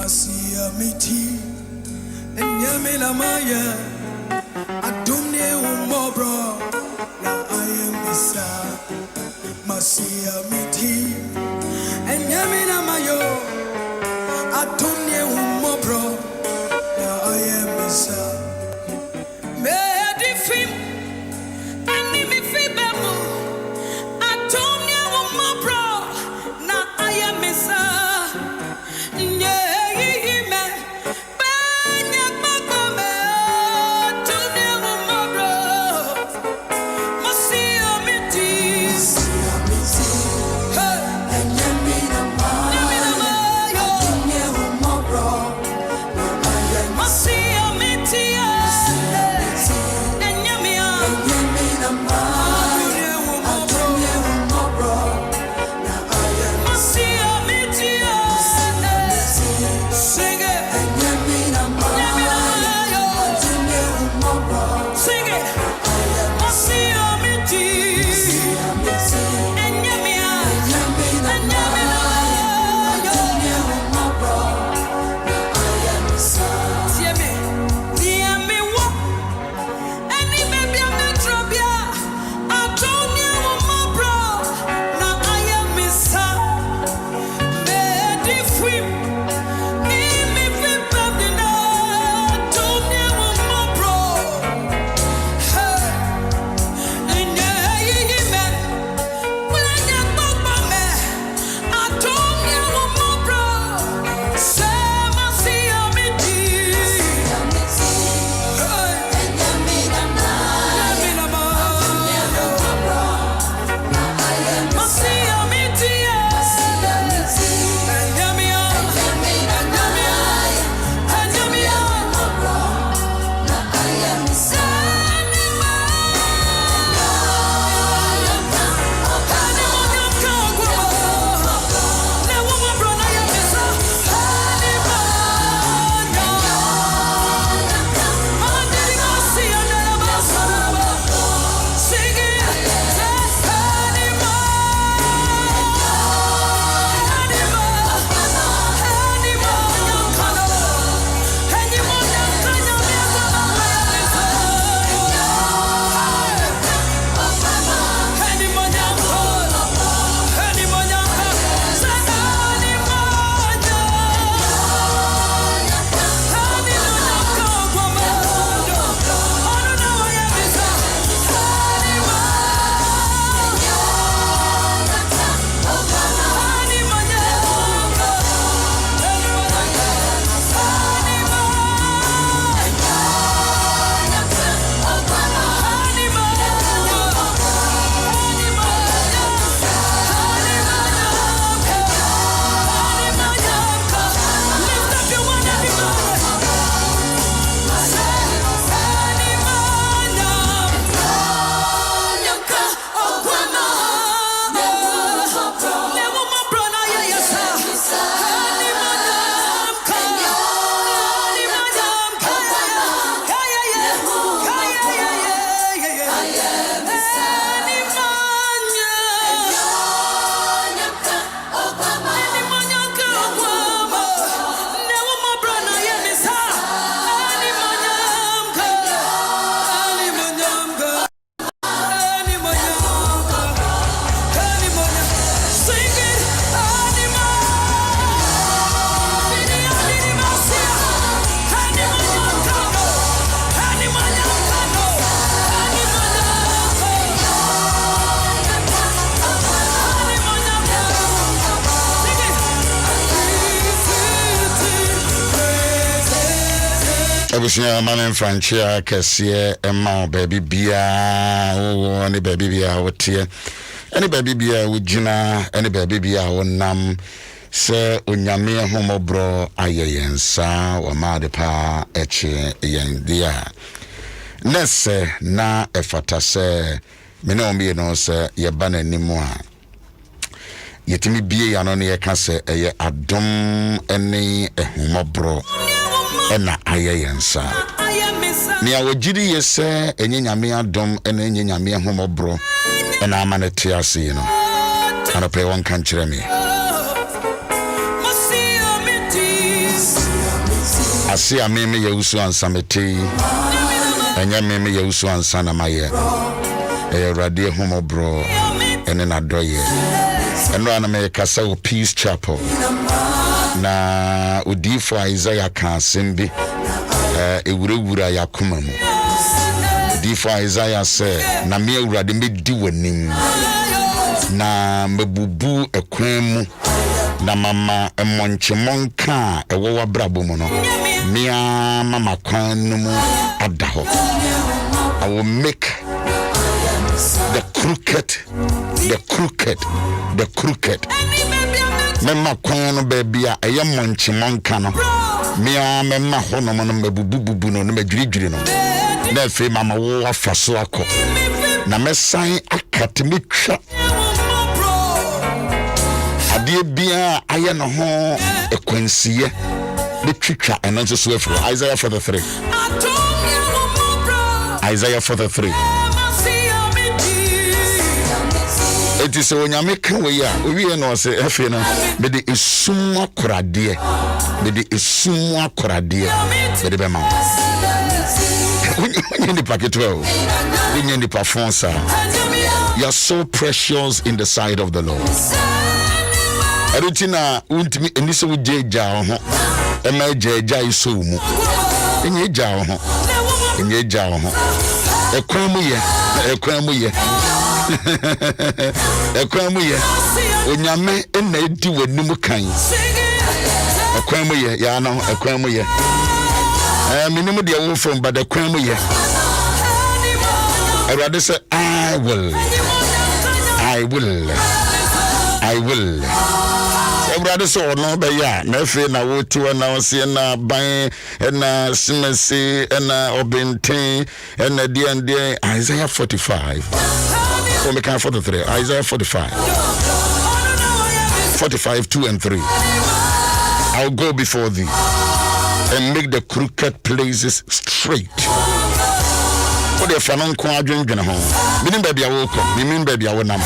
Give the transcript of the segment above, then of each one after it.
Masia miti Enyamela maya Adumne umobro Na I am Bisa Masia miti Enyamela mayo Adumne umobro Na I am Bisa Medifim Animi fibamu Adumne umobro Na I am Bisa Abusia man Franchia Cassia Emma baby bia oh any baby bia wotie any baby bia wugina any baby bia wonam se onyame homobro ayeyensa wa madepa eche yendia nese na efata se mena omie no se yeba nanimu a yetimi bie ya no ne yeka se eye adom ene ehomobro ena ayeyensa ni awogidi yese enye nyame adom ena enye nyame ehomobro ena amanete ase no anope won kan kire me say Adom Owusu-Ansah mete enya Adom Owusu-Ansah na maye radio home bro ene na doye eno ana me kasa o Peace Chapel na odifo Isaiah kan sembi ewurawura yakoma mu odifo Isaiah say na me awurade medi wanim na mebubu ekwan mu na mama emonchemonka ewo wabrabo mu no mia mama kwan no mu adaho. I will make the crooked mema kwan no baby a eye monchemonka no mia mema hono no mebububu no medwiridwiri no na afi mama wo afaso akọ na mesan akatemetwa adie bia aye no ho ekwansiye betwitwa eno nso so afro Isaiah 43 Isaiah 43 eti se onyame kan we ya owie no se afi no be de esum akorade be de be ma onye ni paketo onye ni performance. You are so precious in the sight of the Lord. Erutina untimi enise wo jeja ho ema jeja iso mu enye ja ho ekwan mu ye onyame ena edi wanim kan ekwan mu ye ya no ekwan mu ye minim de wo from but ekwan mu ye Erade say I will Everybody saw no be ya na fe na wo tu na wo se na ban na simesi na obenten na die Isaiah 45 or me can 43 Isaiah 45 2 and 3 I'll go before thee and make the crooked places straight. What if I don't come adwendwene ho minim ba bia wo ko minim ba bia wo nam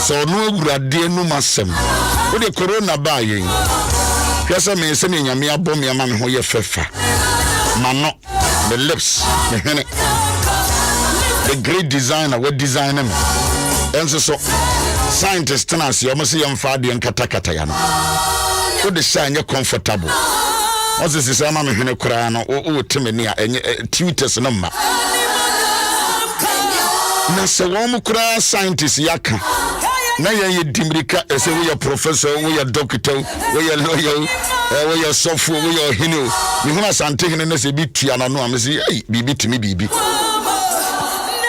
so no awurade no masem wo de corona ba yen hwese me se me nyame abom me ma me ho ye fefa mano the lips the hene the great designer what designer me enso so scientist na se o mo se yem fa de nkata ya no wo de sha anye comfortable o se se ma me hene kura no o temeni a enye tweeters no ma na se wo kura scientist yaka na ye dimrika ese we your professor we your doctor we your lawyer we your software we your hino ni huna sante hene na se bi tua na no am se ei bibi timi bibi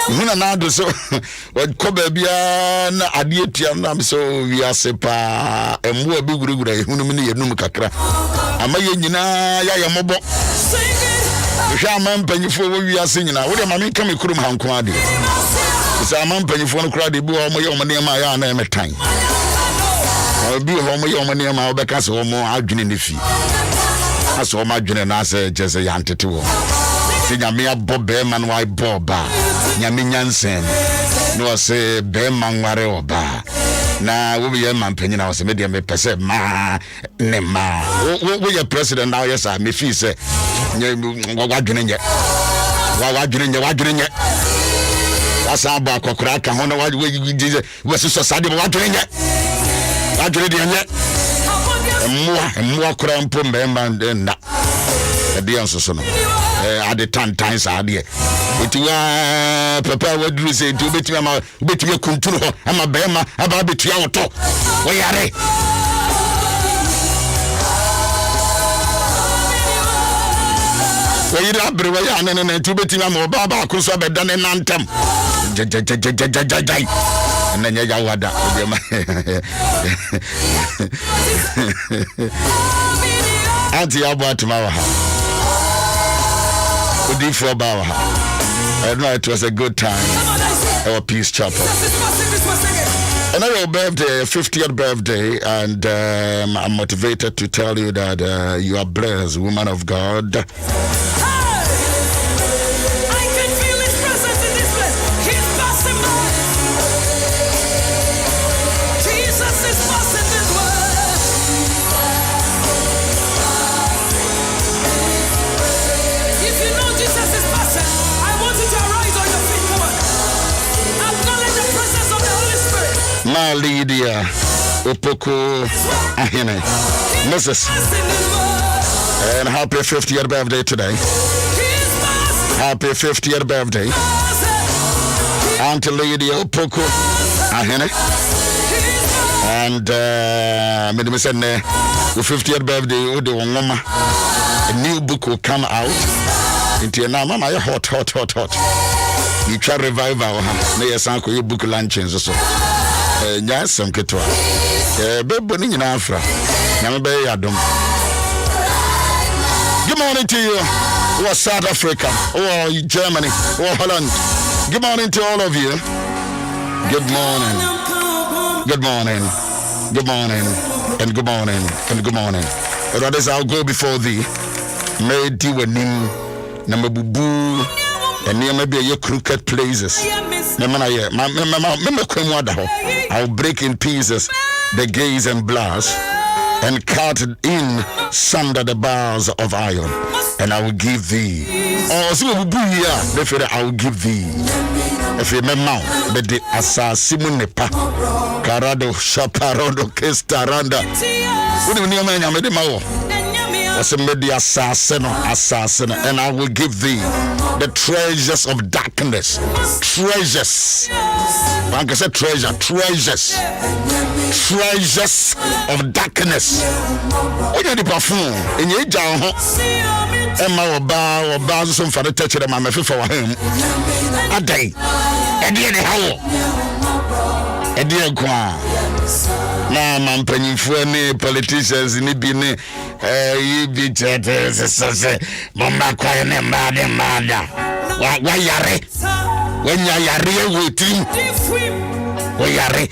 huna na do so ko ba bia na ade tua na am so wi asepa emwo bi gurugura ehunu mi ne yenum kakra ama ye nyina ya ye mobo hwa man panyifo wo wi ase nyina wo de ma me ka me kurum hanko ade sa man panyifo no kra de bi wo mo ye mo ne ma ya na emetan bi ho mo ye mo ne ma obeka se wo mo adwene ne fi aso wo ma adwene na ase jese ya ntete wo se nyame abo be man wai boba nyame nyansen no se be man ware oba na wo be man panyina wo se me de me pese ma ne ma wo ye president now yes me fi se wadwene nye wasa ba kokora ka ho na wasi so sade wadwene nye de nye emwa kora mpo mbemba na de anso so no ade tantan sa ade etiwa papa wadru se tu betima kunturu ho ama bema aba betua woto wo yare Oyira brewa ya nene tu betima mo baba ko so bedane nantem jajajajajajaj nanya ya wada odema anti abo atuma wa ha odi for ba wa ha I know it was a good time our Peace Chapel. Another birthday, 50th birthday, and I'm motivated to tell you that you are blessed, woman of God. I can feel his presence in this place. He's passing by. Jesus is passing this way. Mama Lydia Opoko Ahene Mrs. And happy 50th birthday today. Happy 50th birthday, Auntie Lady Opoko Ahene. And me say the 50th birthday, Mama, a new book will come out. Into now, Mama, you're hot. You try revival, na yes, uncle, your book luncheons so. Yes, some ketwa. Baby, in Afra. Nambe Adom. Good morning to you. Or South Africa, or Germany, or Holland. Good morning to all of you. Good morning. Good morning. Good morning. And good morning. And good morning. Brothers, I'll go before thee. May do a name. Number boo. And near maybe your crooked places. I'll break in pieces the gates and bars and cut in sunder the bars of iron, and I will give thee. Oh, so I will give thee. If you remember, but the assassin nepa, Carado, Chaparado, Kestaranda. What do you mean? I made him out. I said, the assassin, and I will give thee the treasures of darkness. Treasures. Like I said, treasures of darkness. What are the perfume? In your down, Emma or bow some for the touch of the mamma for him. A day, a dear how a dear qua. Now, I'm penny for me, politicians in the bine, you be chatters, Mama crying and mother. Why yare? When you're with him, we are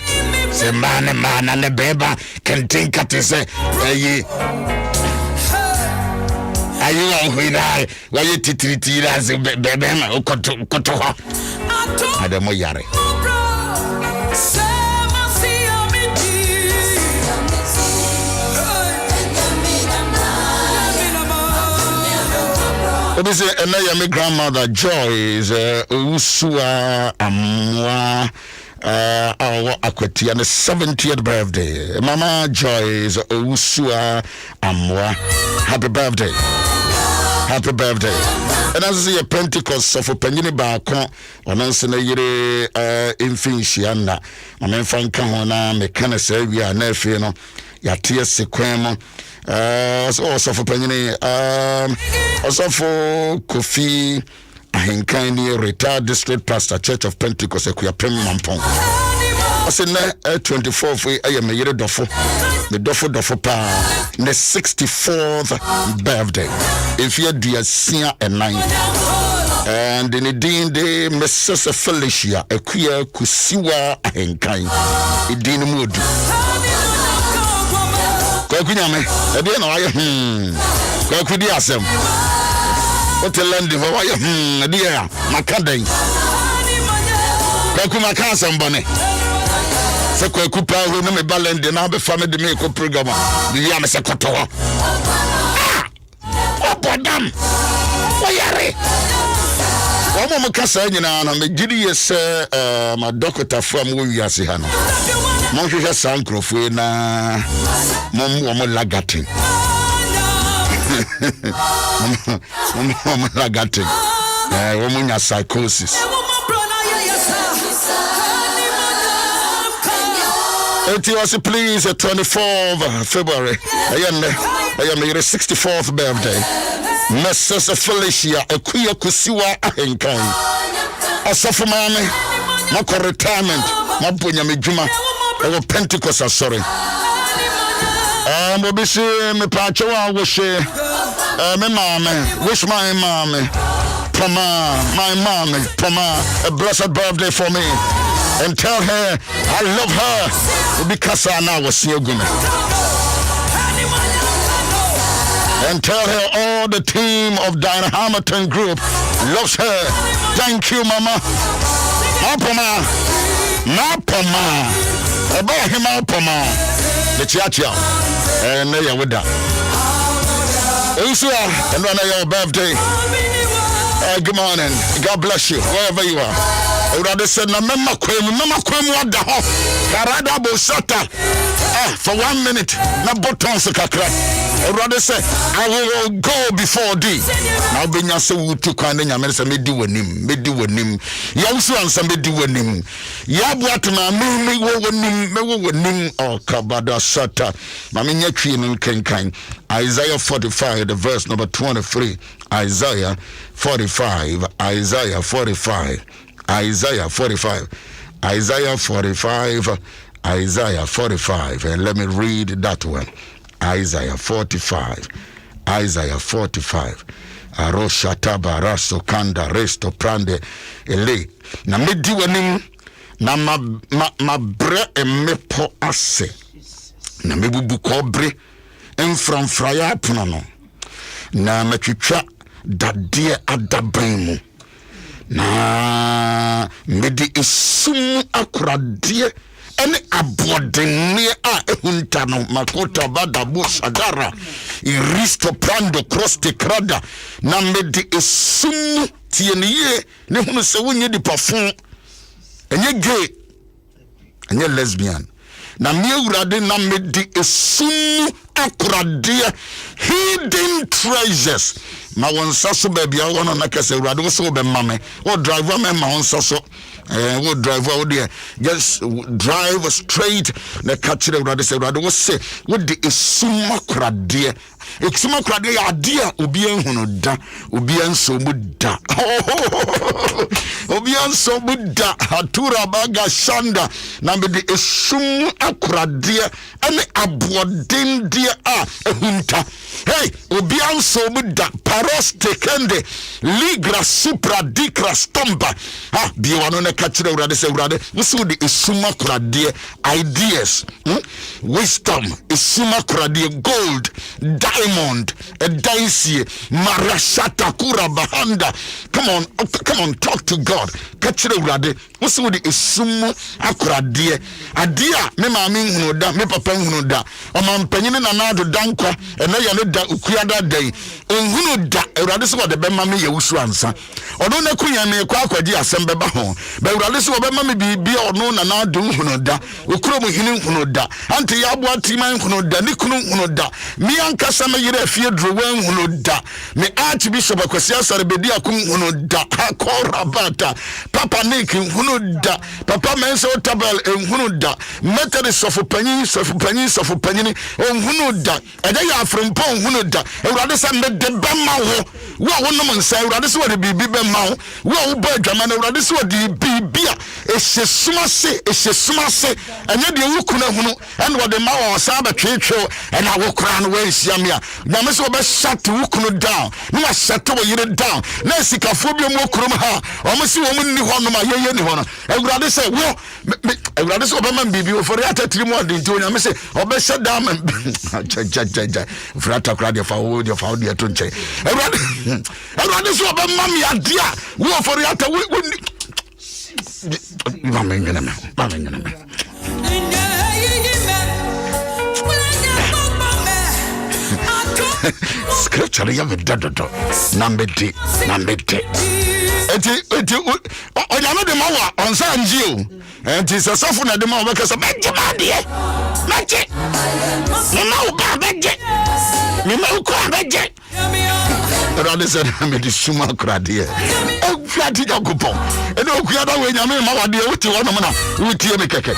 the man and the baby can think at this. Are you on when I why you treat as a baby? Adom Yare. This is my grandmother Joyce Owusu-Ansah our Akweti and the 70th birthday. Mama Joyce Owusu-Ansah. Happy birthday. Happy birthday. And as a Pentecost of Penny Barco, on Answer Yere Infinitiana, my man Frank Kahona, Mechanic, we are nephew, Yatia Sequemo. Also for Penny, also for Kofi Ahenkani, retired district pastor, Church of Pentecost, Ekuya Premier Mampong. I said, 24th, I am a year dofo, the dofo pa, the 64th birthday. If you're dear senior and 9, and in the day, Mrs. Felicia, Ekuya Kusiwa Ahenkani, Idin Mood. Kwakunyame e dey na waye kwakudi asem hotel ndi ho waye e dey ya makadan kwakuma ka asem bone se kwakupa ho na me balende na be fa me de me ko program bi ya me se koto ho obodam wayare wo mo kasa nyina na me gidi yese ma doctor from wo wiase ha no mon hwehwe sankrofo na mom lagatin mom lagatin wo munya psychosis it was please 24th February I am your 64th birthday Mrs. Felicia Ekuya Kusiwa Ahenkan asofo mame mako retirement mabonya medjuma ewo Pentecost sorry Mobisi me pacho wa wish me mama wish my mama my mama a blessed birthday for me and tell her I love her because I now was Siogumi and tell her all the team of Diana Hamilton Group loves her. Thank you, Mama. Mapoma about him Mapoma the chia and there with that and when your birthday good morning, God bless you wherever you are. I would have said, Mama Quim, what the Karada Bosata. For 1 minute, na buttons kakra. Rather say, I will go before thee. Now be ya say we took on the American me do with him. Yaw Owusu-Ansah me do with him. Yabuatma me with him or Kabada Sata. Maminya Queen Kenkan. Isaiah 45, the verse number 23. Isaiah 45. Isaiah 45. Isaiah 45. Isaiah 45. Isaiah 45. And let me read that one. Isaiah 45. Isaiah 45. Aroshata baraso kanda resto prande ele. Na medi wanim na mabre emepo ase. Na mebubu kobre enframfraya apono no. Na matwitwa dade adaban mu. Na medi esum akurade ene abodene a ehunta no makota bada bushagara iristo prando croste krada na medi esum tieniye ne hunu se wonye di parfum enye gay enye lesbian na miewurade na medi esum akurade hidden treasures ma wonsa so ba bia wono na kase urade wo so be mame wo driver me ma wonsa so wo driver wo there just drive straight na catch the urade say urade wo say wo de esum akurade eksuma kurade ya dia obi ehunu da obi anso mu da obi anso mu da atura baga shanda na me de esum akurade ene aboden dia a ehunta hey obi anso mu da paros tekende ligra supra dikra stomba bi wano na kachire urade se urade wusu de esum akurade ideas wisdom esum akurade gold diamond a dicey marashata kura bahanda. Come on, talk to God. Kachire urade wusu de esum akurade adia me maami hunu da me papa hunu da o mampanyine na nado dankwa ena ya ne da ukuada dai onhunu da urade so de bema me Owusu-Ansah ono na kunya me kwa akwaji asembe ba ho ba urade so bema me bibia ono na nado hunu da okuro mu hini hunu da ante ya abo atiman hunu da ni kunu hunu da mi ankasa me yire afie drowan hunu da me Archbishop Akwasi Asarbedi akun hunu da akora bata papa Nick hunu da papa menso tabel hunu da meteri sofu panyin hunu da eja ya afrempo hunu da urade sa me de bema wo wonom nsa urade so de bibi bema wo ba adwama na urade so de bibia ehesumase enye de wukuna hunu ene wo de ma wo sa ba twetwe ena wo kra no we nsiam ya na me so be shut wukunu down no wa shut wo yire down na sikafo bi mo krom ha o mo si wo mu ni ho no ma yeye ni ho no urade se wo urade so be ma bibi wo fori atatiri mo de nti onyame se o be shut down ja frata kra de fa wo de to nche urade so be ma mi adia wo fori ata wo Mamengeneme. Scripture ya vedadodo. Number D. Eti onyame de mawa onsa njio. Eti sasafu na de mawa bekasa beje madie. Meje. Mama uba beje. Mama uko beje. Rather said me the suma krade. O fiati jakupon. E no kuada we nyame ma wade wuti wono na wuti me keke.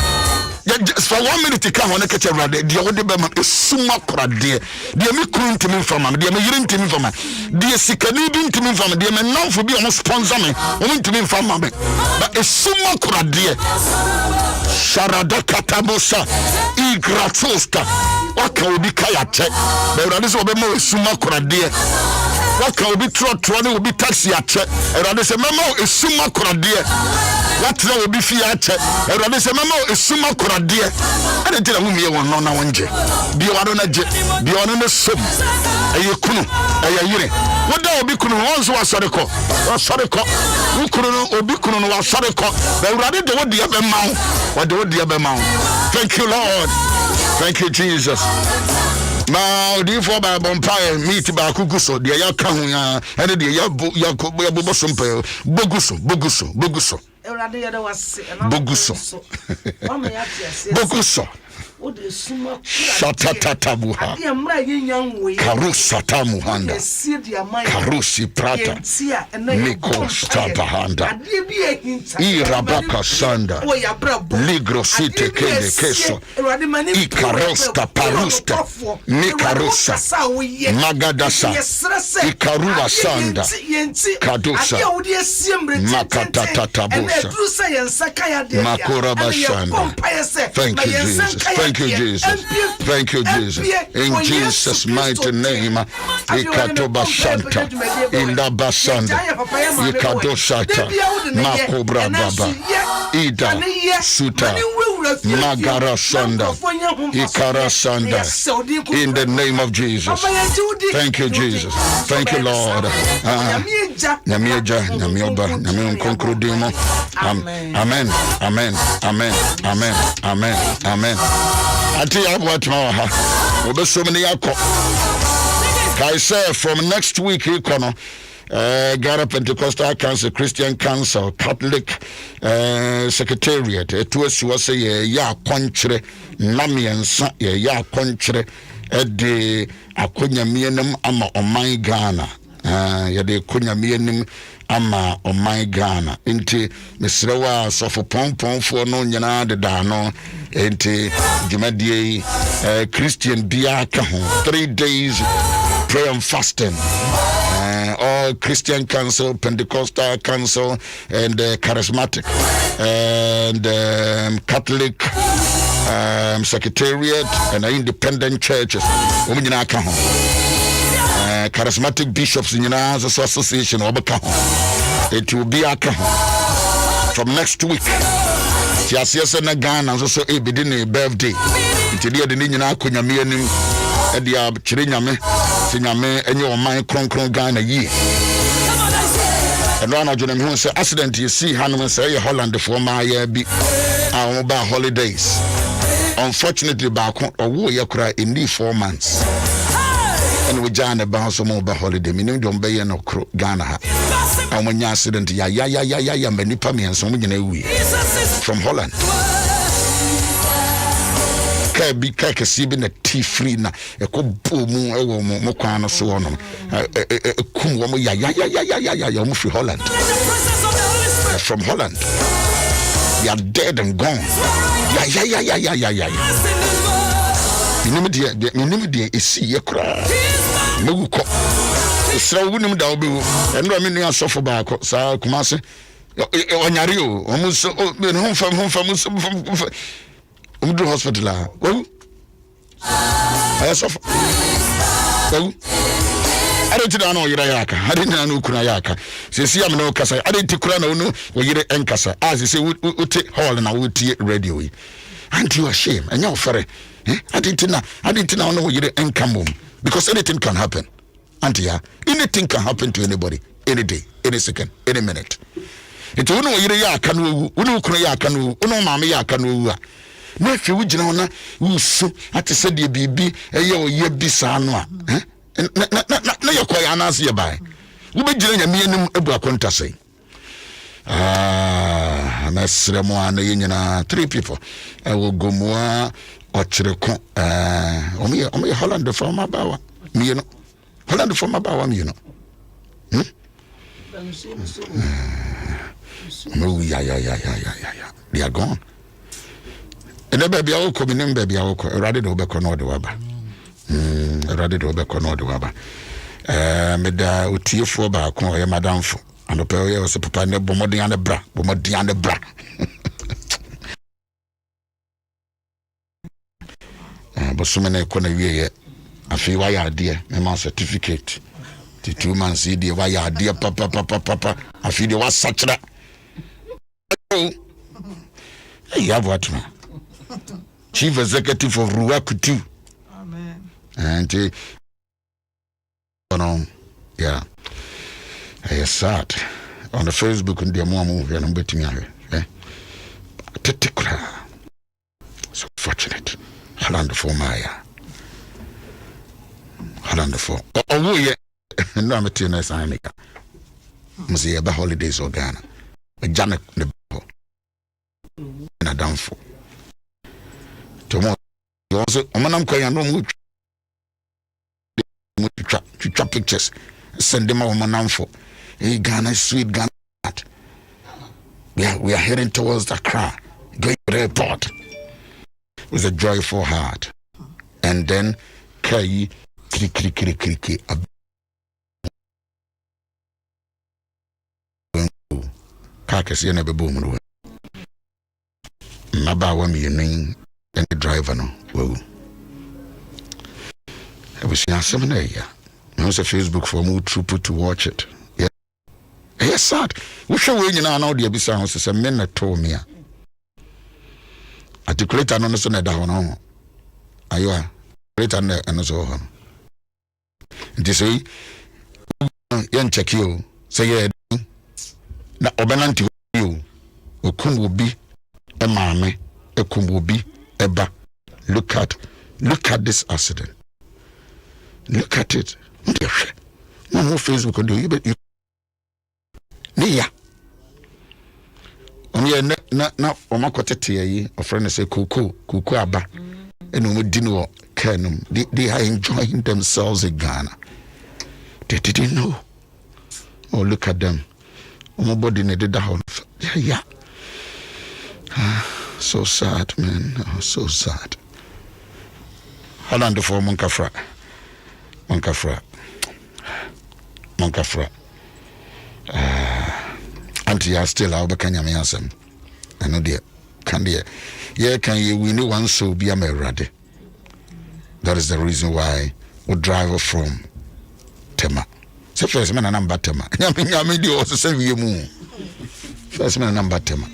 Just for 1 minute come on keke rade de wo de be ma suma krade. De me kunti me fama, de me yiri ntimi fama. De sikani bi ntimi fama, de me nanfo bi o sponsor me. O ntimi fama me. Ba suma krade. Sharada katabosa igratosta. Waka obi kaya che. Be rade so be ma suma krade. Waka obi trotro ne obi taxi ache erade se mama esuma korade watra obi fi ache erade se mama esuma korade ade tira mu miye won no na wonje bi wado na je bi ono ne som eye kunu eye yire woda obi kunu wonso wasore ko wukunu no obi kunu no wasore ko erade de wodi ya be mawo wode wodi ya be mawo. Thank you, Lord. Thank you, Jesus. Now, the for by Bompire meet by Kuguso, the Yakahuya, and the Yabuboso, Boguso. Boguso. Boguso. Shatata buha. Karusata muhanda. Karusi prata. Niko stabahanda. Irabaka sanda. Ligrosite kende keso. Ikarosta parusta. Nikarusa. Magadasa. Ikaruwa sanda. Kadusa. Makatatabusa. Makura bashanda. Thank you, Jesus. Thank you, Jesus. Thank you, Jesus. In Jesus' mighty name, Ikatoba Shanta, Inda Basanda, Ikadoshata, Makobra Baba, Ida, Suta, Magara Sanda, Ikara Sanda, in the name of Jesus. Thank you, Jesus. Thank you, Lord. Namieja, Namioba, Namion Concrudimo. Amen. Amen. Amen. Amen. Amen. Amen. Ati what ma obesomni yakọ. Kai say from next week ikono Ghana Pentecostal Council, Christian Council, Catholic Secretariat etu asuwa say ya akonkyere namiensa ya akonkyere de akonyamienem ama oman Ghana. Ya de akonyamienem ama oman Ghana inti mesrewa sofo pompon fo no nyina de da no inti jumadie Christian bia ka ho 3 days prayer and fasting. All Christian Council, Pentecostal Council, and Charismatic, and Catholic Secretariat, and independent churches. Charismatic bishops in the association. It will be from next week. Yes, and Ghana also a birthday. Until the Nina Kunyamianim. Edia chirinyame sinyame enye o man kronkron Ghana yi eno na jonem hu say accident you see Hanum say Holland for ma ya bi awon ba holidays unfortunately ba ko owo ye kura in 4 months and we jana ba so mo ba holiday minim do mbe ye no kro Ghana ha awon nya accident ya manipa me enso mo nyina ewi from Holland. Be kaka sibi na tea free na ekobomu ewo mo kwan so wono kum wo mo ya mo free Holland from Holland they are dead and gone ya minimum dia esi ye kra megu ko esra wunum da obewu eno me nua sofo ba ko sa kumase onyare o omo so homfa Umdu hospital la. Well, I suffer. Well, I didn't know Yaka. I didn't know Kunayaka. Since I'm no Kasa, I didn't Kurano no or Yere Enkasa. As you say, we take hall and I would take radio. Aren't you ashamed? And you're sorry. I didn't know Yere Enkamum because anything can happen. Auntie, anything can happen to anybody, any day, any second, any minute. It's one Yere Yakanu, Unu Kunayakanu, Uno Mami Yakanu. No if you wujina ona wusu ati se de bibi eye oye bisa no a na yakoya anase ye bai wo begina nyame anim ebu akonta sei na sremo ana yenyina 3 people wo gomoa ochireko omo ye Holland from abawa mi no Holland from abawa mi no no ya they are gone. And the baby I come in baby I ready to be no de waba. Ready to be no de waba. Me da utie fo ba ko ye madam fo. And pe ye so papa ne bomodi ande bra. But so many ko na wie ye. Afi wa ya de me ma certificate. The 2 months e de wa ya de papa. Afi de wa sachra. Hey, have what man. Chief Executive of Ruakutu. Amen. And yeah. I sad on the Facebook and the mom and betting so fortunate. Holland for Maya. Holland for oh yeah. No material Must be holidays or Ghana. A Janet the na damfo tomo also omanam kwa ya no mu twa pictures send them omanamfo hey Ghana sweet Ghana we are heading towards Accra going to the airport with a joyful heart and then kai kri kakesi na bebo mu maba wa mi nin and the driver no wo I was asem na ya no say Facebook for mu true to watch it yeah yes sad we show we nyina na odi abisa ho say men na to me a articulator no so na da ho no ayo a articulator na no so ho nti say yan check you say yeah na obenanti you okum obi e maame ekum obi eba look at this accident look at it no Facebook on you ya on ye na omakotete yi ofrene say kuku aba eno mudi no kanum they are enjoying themselves in Ghana they didn't know oh look at them my body needed down. Yeah. So sad, man. Oh, so sad. Holland for Monkafra. Auntie, I still have a Kanyamiasam. I know dear. Can dear. Yeah, can you we know one so be a ready. That is the reason why we drive from Tema. So first man number tema. Nyame di also say we mu. First man number tema.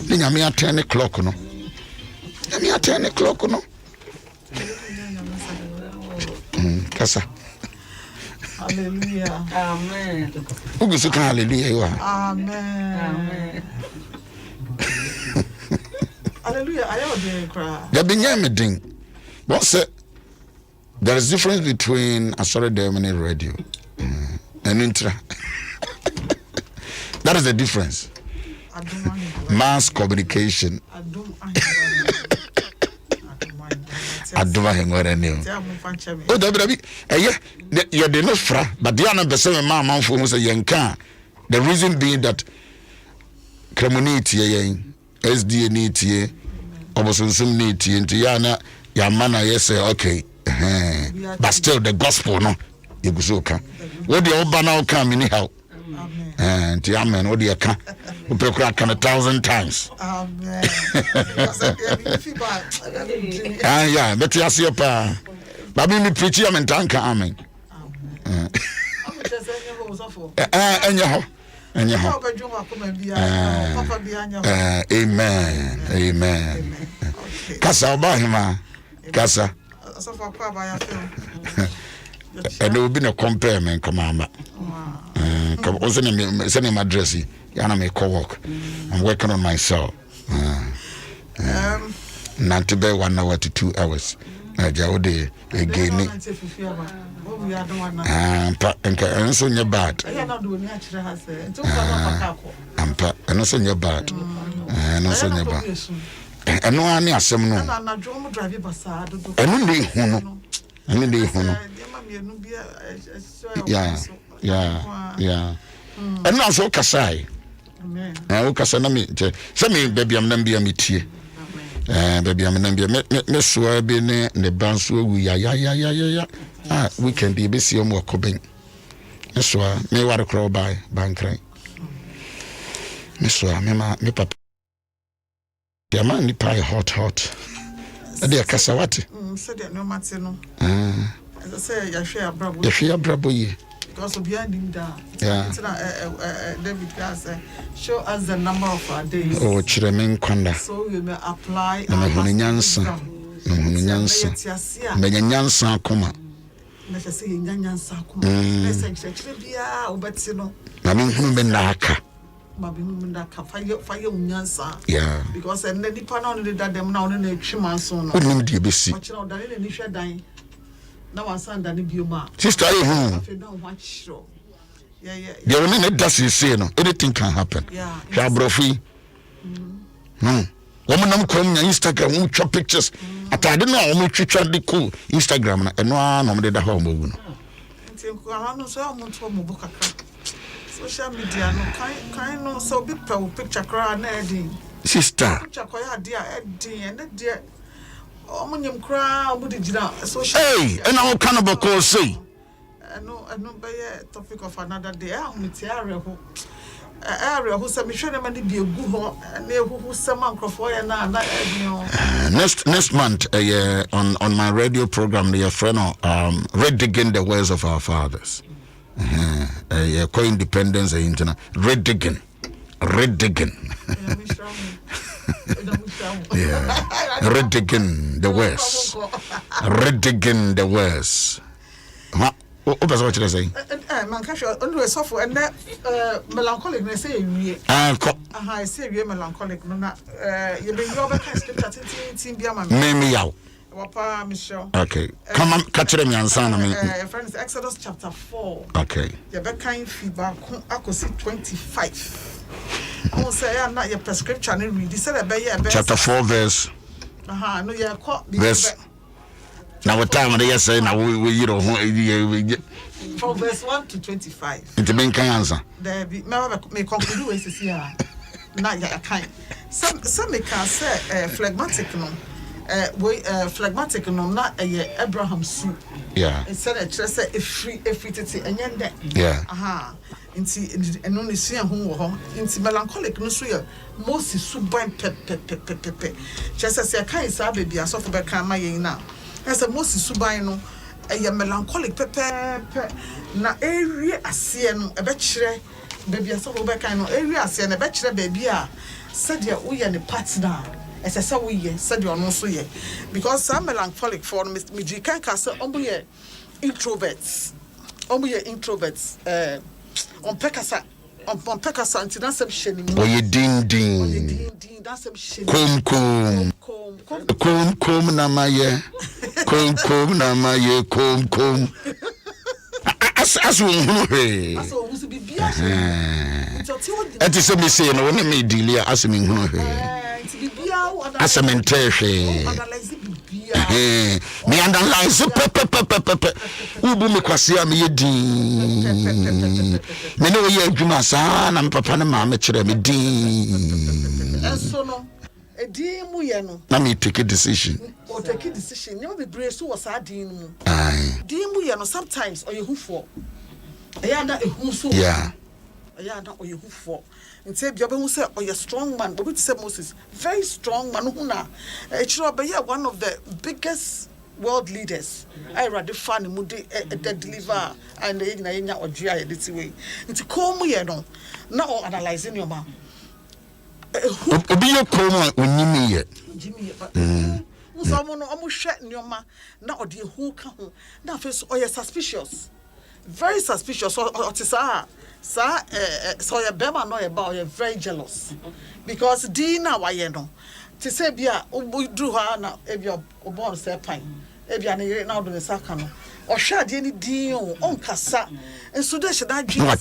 Ni nyame at 10 o'clock no. Nyame at 10 o'clock no. Kasa. Hallelujah. Amen. Ugu suka hallelujah you are. Amen. Amen. Hallelujah. I am the cry. There be nyame ding. But say there is difference between asore dem and radio. And intra. That is the difference. Mass communication. Adom Ahengua. Oh, David, you did not fra, but the other person, Mamma, for who say Yanka. The reason being that community, SDNET, Obosun need into Yana, Yamana, yes, okay. But still, the gospel, no. You go so can. What the old banner come anyhow. And the amen, what the account. We pray 1,000 times. Amen. Yeah, but you see your pa. Baby, me preach you and thank amen. Amen. Kasa Obahima. Kasa. And there will be no compare man command. Come also send him address. Yana may co-work. I'm working on myself. Not to be 1 hour to 2 hours. Jawde again. And so your bad. And also your bad. And also your bad. And no one has some no. And only yeah. And now so Kasai. I Kasa na me. Say me baby am nambia me tie. Baby am nambia me so be ne banso wu ya. Ah weekend e be see am wakoben. Me so me ware crow by bankran. Me so me papa. The man ni pie hot. Ade Kasa what? Said no matter no. As I say, you share brabo ye. Because behind him down. Yeah. David Gas show us the number of our days. Oh, Chiremen Kwanda. So we may apply. No Hunyansa. Menyansa kuma. Let's say Nyansa kuma. Let's say Chibia Obatino. Namin Humenaka. Fire Nyansa. Yeah. Because and the panel that them now in a chimanson. What name do you see? But you know, that in the dying. Now I send an Ibioma. Sister, yeah. The only does you say no, anything can happen. Yeah. Jabrofi. woman nam kom Instagram wo twa pictures atade no a wo twetwa de cool Instagram na eno a no de da ho mo wu no nti no so amonto mo boka social media no kind no so be picture cry na edin sister picture koya dia edin ene dia omonyem cry obudi gina social hey and I can about say no be topic of another day area who say me hwe na be egu ho na ehuhu sema nkrofo ya na edin next month on my radio program the friend read again the words of our fathers co-independence internal read again yeah read again the words what was I saying man catch on suffer and melancholic na say wie I say wie melancholic no na you be your back scripture tin bia man me yaw Wapa Michelle. Okay. Come on, catch them answer na me. Friends, Exodus chapter 4. Okay. You be kind feedback akosi 25. I say na your prescription read. He said chapter 4 verse. No you call verse. Now what time they say now we you know from verse 1 to 25. It mean can answer. There be me conclude we see here. Na ya kind. Some me can say phlegmatic no. Phlegmatic no na Abraham su. Yeah. It said say free tete enyende. Yeah. Inti eno ne sua ho wo ho. Inti melancholic no so ya Moses su ban pe. Chese se kan sa baby asofo be kan ma yin na. Ese Moses su ban no melancholic pe na ewie ase no e be kire baby asofo be kan no ewie ase no e be kire baby a said ya wo ye ne partner. As I say we said you are not so yet because some melancholic for me can cast on introverts on pekasa until that's some shame oh you ding that's some shame kum na maye kum as we hunu as we must be bia it is me say no me deal as me hunu Asamenteshe. Me analyze pepe. Ubu me kwasia me yedi. Me no ye adwuma saa na papa na ma me kire me din. Enso no. Edin mu ye no. Na me take a decision. O take a decision. You be brave so was adin mu. Aye. Din mu ye no sometimes or you who for. Ayanda ehu so. Yeah. Ayanda or you who for. And say Biobe who say oh you strong man, but we say Moses very strong man who na one of the biggest world leaders. I rather fan mudi deliver and the na or dria this way. It's come here no. Now analyzing your man. Obi yo come onyimi ye. Jimmy but someone almost shut in your man. Now or the who can now first oh you suspicious. Very suspicious or so your bema no about you're very jealous because Dina why no to say bia drew her now if you're born say pine if you're now do the sakano or shad any deal on cassa and so that should I dream what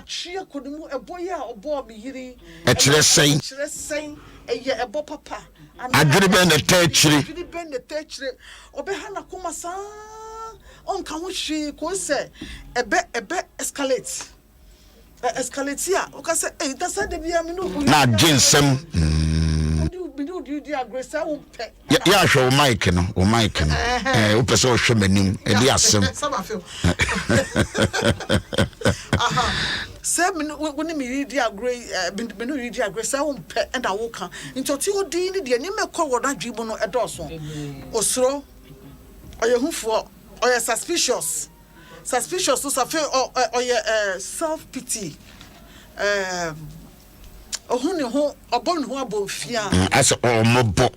she could move a boy or boy be hearing saying a year a bo papa I did bend the territory or behana kumasa on can she could say a bet escalate. Escalate here. Okay, say, hey, that's how they be. Na ginsem. Do grace? I won't pay. Yeah, show Mike, no, or Mike, no. Upeso shemenim, Eliasem. Some of you. Say, when me read your grace, me read your grace. I won't pay, and I will come into two dean. The name call what I dream on a dozen. Or so, or you who for, or you suspicious. Suspicious to suffer or self-pity. Who upon who above fear. As a mobo.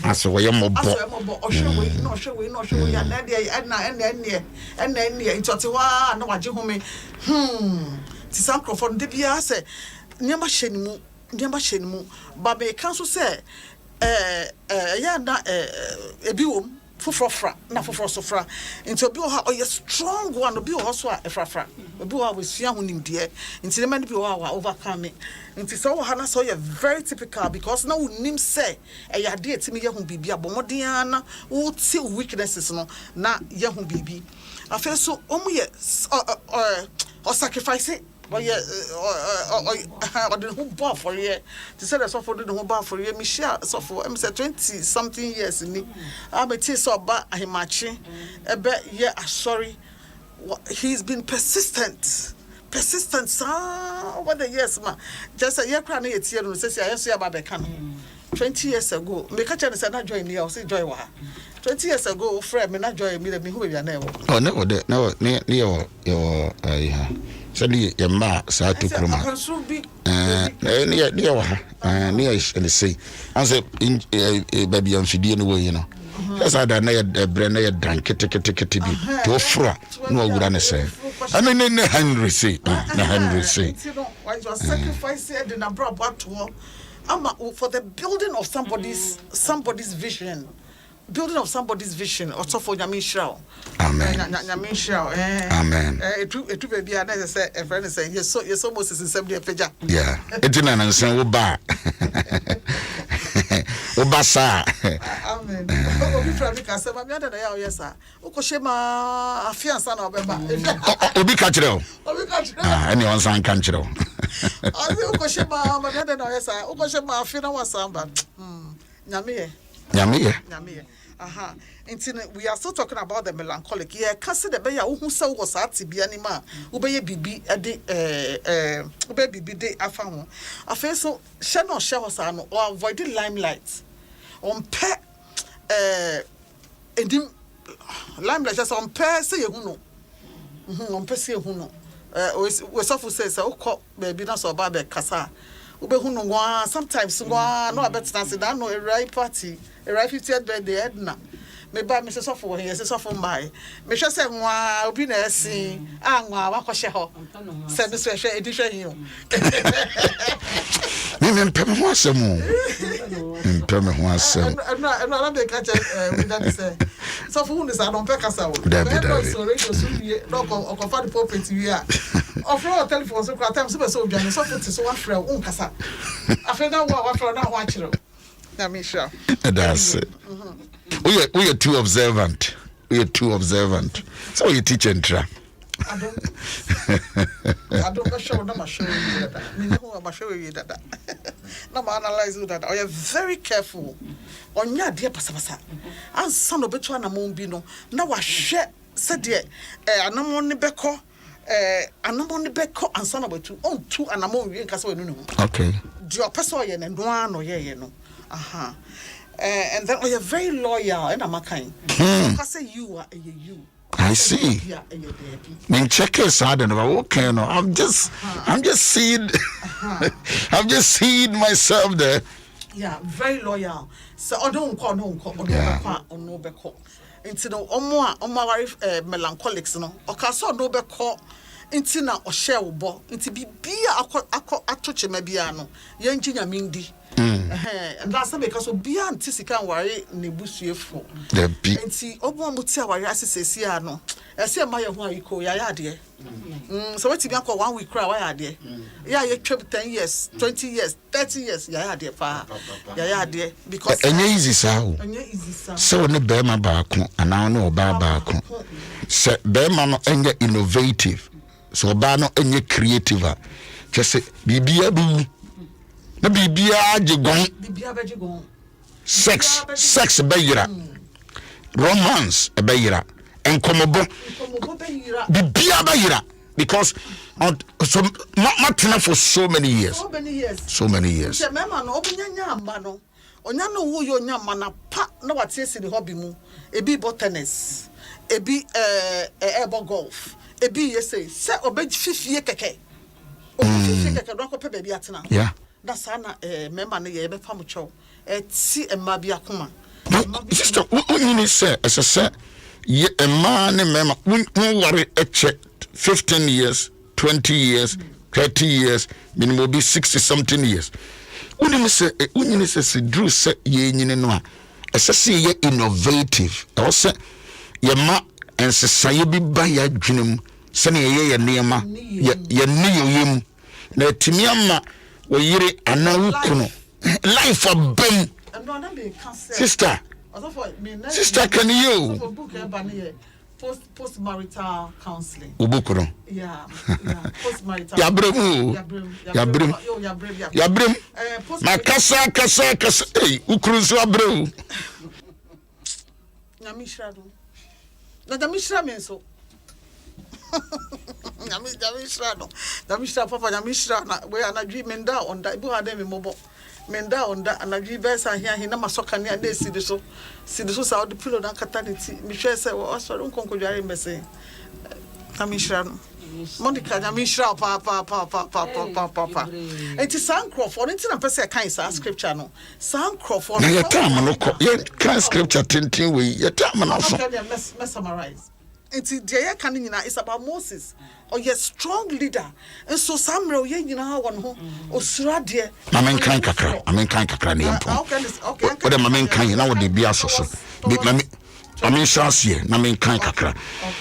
As a way mobo. Or show we, no show we, and then it's what you are, no, what you home. Tis uncle from Dibia say, near shenimu, but may counsel say, yeah, a bium. fufrofra na fufrosofra nti obi o ha o ye strong one obi o ho so a efrafra obi o ha we sua ho nimde nti le man bi o ha overcome nti so o ha na so ye very typical because na unim say e ya de etimi ye ho bibi abomoden na wo ti weaknesses no na ye ho bibi afa so omu ye o sacrifice but yeah, or the whole bar for year. To say that so for the whole bar for year, Michelle, so for I'm say 20 something years in me. I'm a tea so bad, I'm matching. A bet, yeah, sorry. He's been persistent. Over the years, ma. Just a year crying it's here, and says, I see about the can. 20 years ago, me catch and said, not join me, I'll say joy. 20 years ago, friend, me not join me, who will you never. Oh, never, near your, Sadi yamba sa to kroma near is say answer in baby amfidie no way no yes ada na brand na drank kete bi to fra no awura ne say ana ne Henry say na Henry say why you are sacrificing in a brother for the building of somebody's vision. Building of somebody's vision or so for Yamisha. Amen. Yamisha. Amen. It will be a say a friend saying yes, so yes, almost in 70 pages. Yeah. It's an answer. Oba. Obasa. Amen. Obi from the say, "Mami ada na ya oyesa." Ukoshema afiansa na obeba. Obi kachiro. Anyone san kachiro. Abi ukoshema mami ada na oyesa. Ukoshema afina wasamba. Nyame. Aha. We are still talking about the melancholic. Yeah, kasi de be ya who say was at bi anima. Ubeye bibi ube bibi de afa ho. Afa so she no she was ano or avoid limelight. On pe edim limelight just on pe say you no. On pe say you no. We suffer say ukọ baby na so ba be kasa. Ube hu no sometimes no abet na no a right party. A right 50th birthday, Edna. Me buy Mrs. Software here, Software my. Me just say, wow, be nursing. What was she? Said Miss Fisher, edition you. Me pay once more. Pay once. I'm not the catcher with that say. So for whom is I don't pick us out. So radio soon be no or for the pulpit we are. Of your telephone so quite time super soldier and so put so one friend unkasa. I feel now what for now watch you. Misha. That's it. We are too observant. So you teach and try. I don't show them. I show you that. I show you that. No, analyze that. I am very careful. On your dear Pasabasa. And son of Betuan among Bino. Now I share said dear. And I'm on the Becco. And I'm on the Becco and son of Betu. On two and among you in Castle. Okay. Do your person and one or yeah, you know. And then we are very loyal and I'm a kind. I say you are you. I see. Me check it out and okay, no. I'm just seeing I'm just seeing myself there. Yeah, very loyal. So I don't call no be call. Into the omo melancholics no. Okay, so no be call. Into na o share bo. Into be akọ atoche mabia no. Ye nginya mindi. And that's because of beyond Tisikan worry Nebusuefo. The big and see, Obuamutia worry as I no. I say, my who you call ya dear. So what's you call 1 week cry? Why are dear? Yeah, you trip 10 years, 20 years, 30 years. Yeah, dear, pa. Yeah, dear. Because and easy sound. So no Bema Barco, and now no Barco. So Bema no innovative. So Bano any creative. Just say, be na bibia jigon sex bayira romance bayira enkomobo bibia bayira because so matena for so many years mema no obunyanya amba no onya no wo yo nya mana pa na watiesi the hobby mu ebi botanist ebi ebo golf ebi yese se obeji fifie keke obi keke do ko pe baby atena yeah. That's ana member na ye be fam chow ti emma bia kuma sister you say as I say ye emma ne member won worry a check 15 years 20 years 30 years minimum be 60 something years woni say se drew say ye nyine no a ɛsɛ ye innovative ɛwɔ yɛma ɛnsesaeɛ bi ba yɛ adwene mu sɛne yɛyɛ nneɛma yɛne yɛyɛ na ɛtumi ama wɔyere anaa wo kunu life abam sister can you post marital counseling ubukuro yeah yabrem makasa hey ukuru so abrem nyamishra do na nyamishra me so nyamishra papa nyamishra na we anadwi menda onda ibu ade me mobo menda onda anadwi besa hia na masoka ne ade sidi so sa odi pillow na kata ne ti mi hwe se o so nkonkodware mbese nyamishra no Monica nyamishra pa enti Sancroft enti na pese kan sa scripture no Sancroft na yetam no ko ye kan scripture tintin we yetam no so me summarize enti de ye kan nyina is about Moses or ye strong leader and so Samuel ye nyina won ho osura de amen kan kakra ne yempo okay what am amen kan na wo de bia so amen shasie na amen kan kakra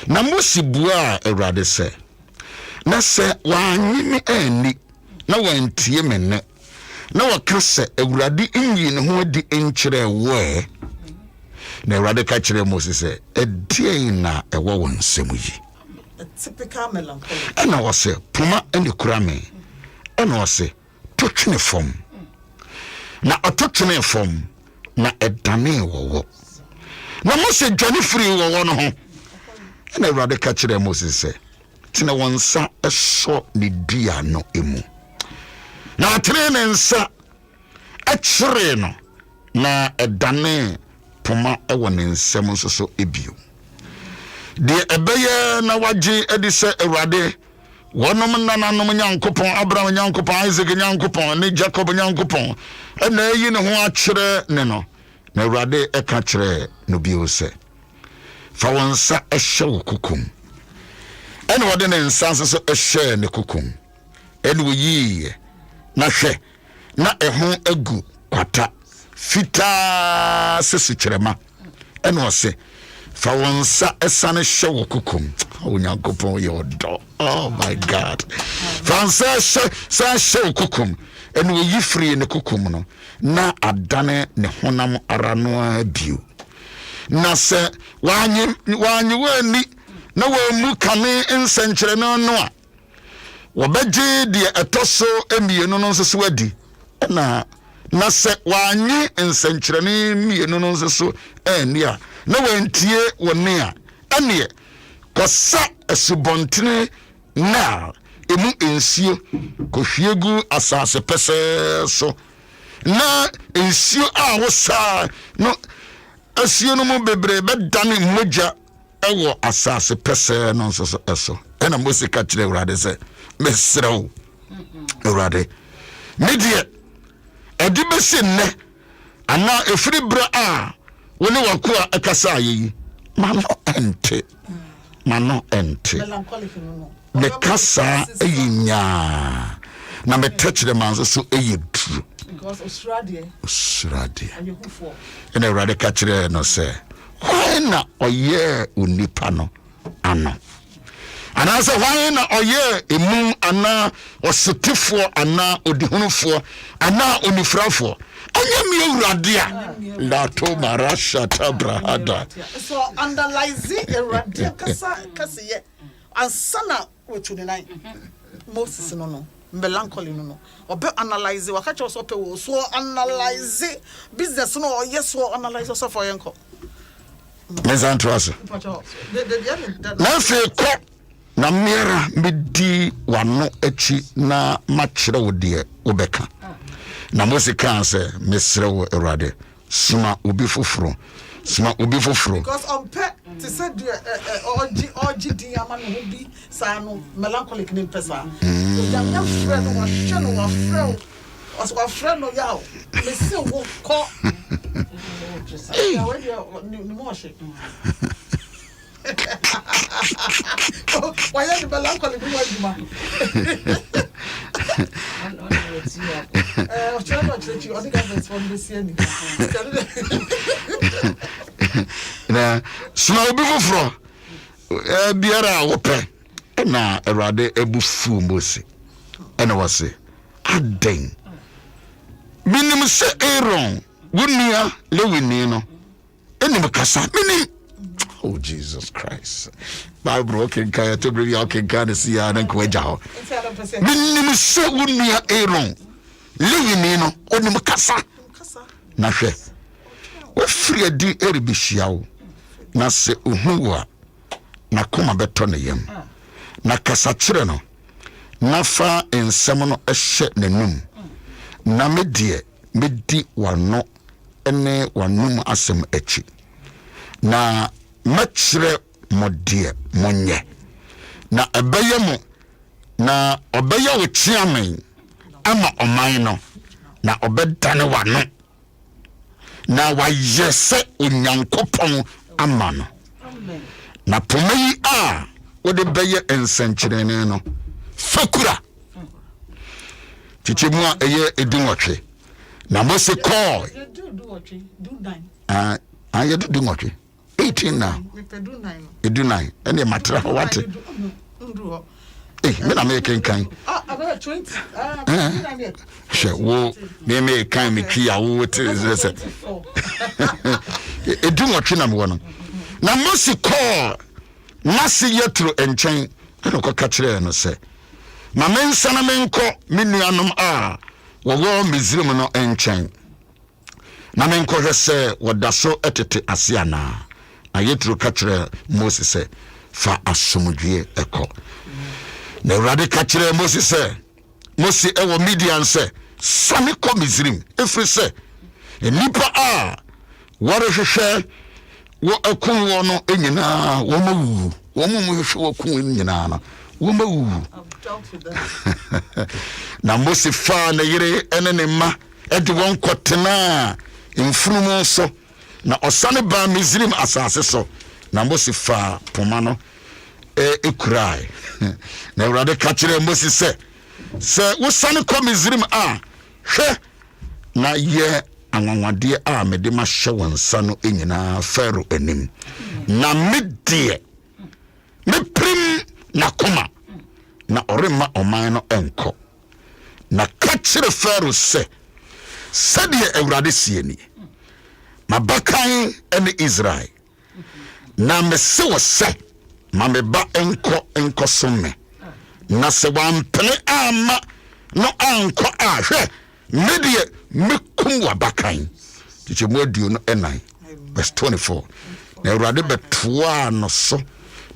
na Moses bua Awurade se na se wanyime ani na wantie menne na waka se Awurade nyi ne ho di enkyere wo na Awurade ka kyerɛ Moses se edie na ɛwɔ wɔn nsɛm yi a typical melancholy ɛna wɔse poma ɛne kura me ɛna wɔse totwene fam na ɔtotwene fam na ɛdane wɔwɔ na Moses dwane firi wɔwɔ no ho ɛna Awurade ka kyerɛ Moses se tina wonsa ɛsɔ ne dua no emu na atere ne nsa ɛkyere no na ɛdane poma ɛwɔ ne nsɛm nso so ebio de ɛbɛyɛ na wagye edi sɛ Awurade wɔnom nananom Nyankopɔn Abraham Nyankopɔn Isaac Nyankopɔn ne Jacob Nyankopɔn ɛna eyi ne ho akyerɛ ne no na Awurade ɛka kyerɛ no bio sɛ fa wonsa ɛhyɛ wo kukum ɛna wɔde ne nsa nso ɛhyɛ ne kukum ɛna woyi na hwɛ na ɛho agu kwata fitaa sesukyerema ɛna ɔse fa wonsa ɛsane hyɛ wo kukum Onyankopɔn yɛ ɔdɔ oh my god fa wonsa hyɛ wo kukum ɛna woyi firi ne kukum no na adane ne honam ara no bio na sɛ wanye wani na wamu kame nsenkyere no a wobɛgye de ɛtɔso emienu no nso so adi na sɛ wanye nsenkyere no emienu no nso so ani a na wantie wone a ɛne kɔsa asubɔntene na emu ensio kohwiegu asase pɛsɛ so na ensio a wosa no asio no mu bebre bɛdane mogya ɛwɔ asase pɛsɛ no nso so ɛso ɛna Moses ka kyerɛ Awurade sɛ mesrɛw Awurade medie ɛde bɛsi nnɛ ana efiri bra a wone wako a ɛkasa ayi mano ente me kasa eyinya na me touch them nso so eyidu because Australia ena Awurade ka kyerɛ no sɛ why na oye unipa no ano anase why na oye emu ana osotifo ana odihunufo ana onifrafo onye mi Awurade a la to marasha tabrahada so analyze Awurade kasa ye ansana wetunenai Moses no melancholy no obe analyze wakacha so pe wo so analyze business no yes so analyze so for yenko Mezantroase. Na fe ko na mera medi wano echi na machira wo de obeka. Na Moses kan se mesre wo Awurade suma obi foforo. Because on pet to say oji di ama no bi sa no melancholic ni pesa. Ya friend wa hwe no wa friend no ya o. Me se wo ko why are you melancholy? sna obi foforo biara wope na Awurade ebufu Mose ena wose aden minim se Aaron wunia lewini no enim kasa minim. Oh Jesus Christ. Bible okay kan to bring okay kan see ya na kwaja ho. Minim se wunia Aaron lewini no onim kasa. Na hwe. Wo free di eribihia wo. Na se ohuwa na koma beto ne yam. Na kasa kire no. Na fa ensem no ehye nanum. Na medi wano ene wanum asem echi. Na machire modie monye. Na ebeye mo na obeye wo chiamen ama oman no na obedane wano. Na wayese onyankopon ama no. Na pomeyi a wode beye ensankyerene no fakura tichemu a eye edinwotwe na Mose call you do nwotwe 18 na edu 9 ene matra what me na me kenkan about 20 she wo me kan me twa wo te se edu nwotwe na me wono na Mose call nasi yetro enchen eno ko kachire no se ma mensa na menko menuanom a wo Misrim no enchen na menko hwese wodaso etete asiana na yetro kachire Moses se fa asomdwie eko na Awurade kachire Moses se Mose ewo Midian se sane ko Misrim efri se nipa a worehwehwe wo akun wo no enyina wo mawu wo mu hwehwe wo kun enyina no wo mawu na Mose fa na yire ene ne ma ede won kotena mfunumu so na osane ba Misrim asase so na Mose fa poma no ekurai na Awurade ka kire Mose se wo sane ko Misrim a hwe na ye anwanwade a mede ma hye wonsa no enyina Pharaoh anim na medie me prim na koma na orema oman no enko na ka kire Pharaoh se sade Awurade sie ni mabakan ene Israel na me se wo se ma me ba enko somme na se wampele ama no anko ahwe medie mekum wabakan tichemu aduo no enai verse 24 na Awurade betoa no so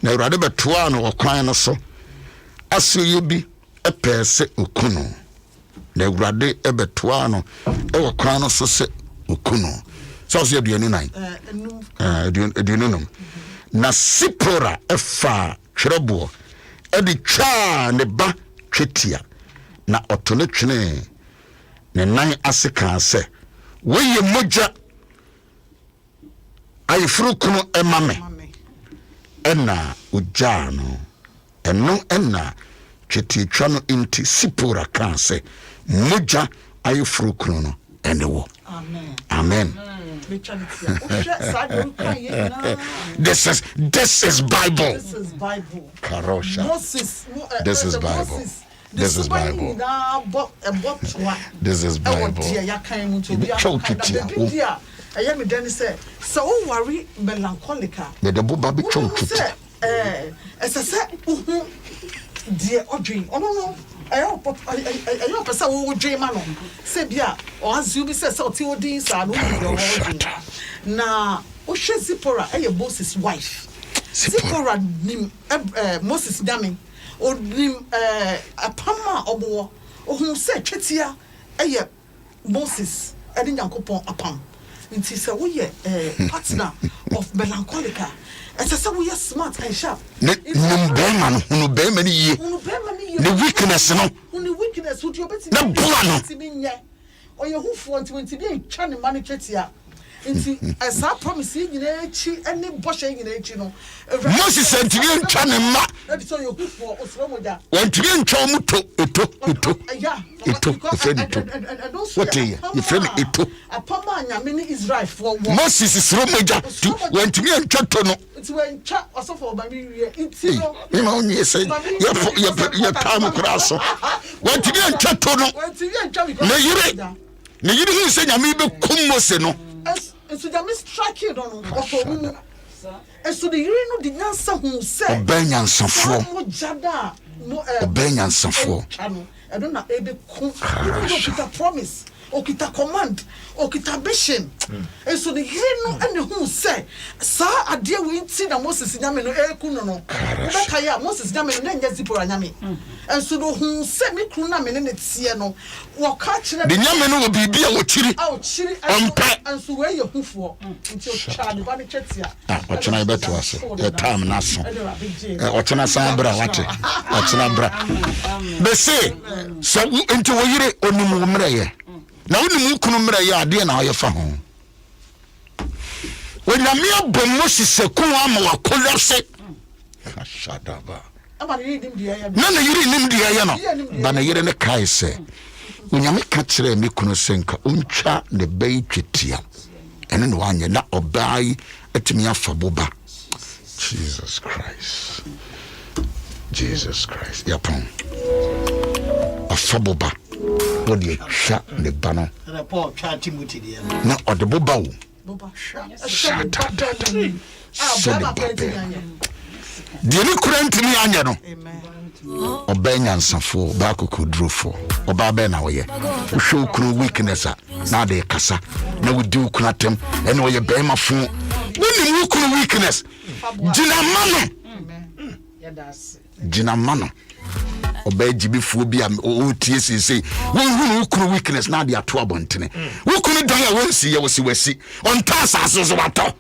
na Awurade betoa no okwan no so aso yebi epese okuno na Awurade ebetoa no okwan no so se okuno so se aduo no aduo na Sipora efa twerebo edi twa ne ba twetia na otone twene ne nan aseka se weye moja ayefuru kuno emame ena ujano eno ena twetitwa no inti Sipora kan se moja ayefuru kuno no enewo amen This is Bible. Karosha. This is Bible. This is Bible. This is Bible. I am Danny said, so worry melancholica. The Baby Chokit. As I said, dear Audrey, oh no. I hope I saw dream alone. Sebia, or as you said, so till these are now. Oshe Zipporah, Moses' wife. Zipporah, Moses' dummy, or a pama or more, or who said, Chetia, Moses, I didn't go upon. It is a way partner of melancholica. As I said, we are smart and sharp. No beman, who bear many the weakness, no weakness, would you bet no or your hoof want to be a channel money chetia. Nti esa promise nyina echi ene boshe nyina echi no. Moses sentimi ntwa ne ma. Ebi so you for osro moja. Wantimi ntwa mu to eto. Yeah. Eto. What you friend eto. Apama nyame ni Israel for war. Moses sro moja. Wantimi ntwa to no. Nti wen twa osofo ba mi wie. Nti no. Me ma onye say ye tam kraso. Wantimi ntwa to no. Wantimi ntwa because. Na yiri hu se nyame be kum Mose no. Eso da me strike you don ofo mu. Eso de yiri no de nyansa hu se. Obanyansafo. Mo jada mo Obanyansafo. I don't know ebe kum. Okita promise, okita command, okita vision. Eso de yiri no ene hu se sa ade we nti na Moses nyame no eku no no. Ebe kaya Moses nyame no nya zipora nyame. Eso do hu se me kru na me ne tie no. Wo ka kire de nyame no obi bia wo chiri. Ompa. Anso we ye hufo. Nti o cha ne ba ne chetia. Ochena ibeto aso. The time na so. Ochena san bra wate. Ochena bra. Be say so nti wo yire onum wo mreye. Na onum kunu mreye ade na oye fa ho. Onyame abom Moses ku ama wakolose. Kashadaba. Na yiri nim dia ye no. Ba na yire ne kai se. Onyame ka kire me kunu senka untwa ne bai twetia. Ene no anye na obai etimi afa boba. Jesus Christ. Yapon. Afa boba. Wodi etwa ne ba no. Paul twa Timothy dia. Na odeboba wo. Boba sha. Die ne kurantimi anya no. Amen. Obanyansafo ba kokodrofo oba be na wo ye wo hwe okunu weakness na de kasa na wo di okunu atem ene wo ye be ma fo woni mu okunu weakness gina mano oba jibifuo bi am o tie sese wo hu okunu weakness na de ato abontene wo okunu dan ya wonsi ye wasi on ta asase so wato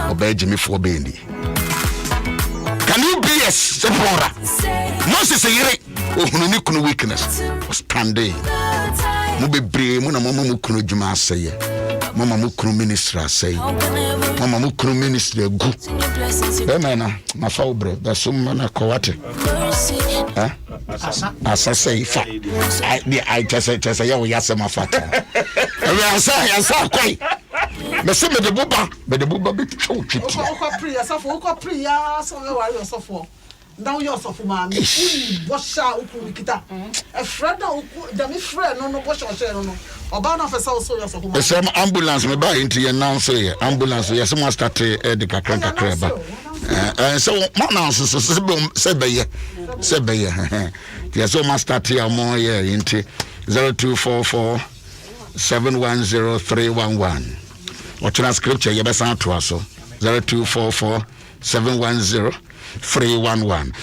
oba jibifuo be ndi. Can you be a supporter? Moses yere ohunu kunu weakness standing. Mo bebre mo na mo kunu djuma aseye. Mama mo kunu ministry aseye. Mama mo kunu ministry egu. Emena na fa obre da sum na kwate. Asasa ifa. I just ya wo yase mafata. Ewe asa kwai. Mese me de buba be twa twiti. Okwa prayer so we wari osofo. Now you osofo ma me. Uni bosha ukuru kita. E freda uku da me freda no bosha no. Oba na fesa so osofo ma. Some ambulance me ba into ye now say ambulance yes mo start the kakra ba. So mo na so say be ye. Yes so mo start here mo ye into 0244 710 Ochina scripture yebesa to aso 0244 710 311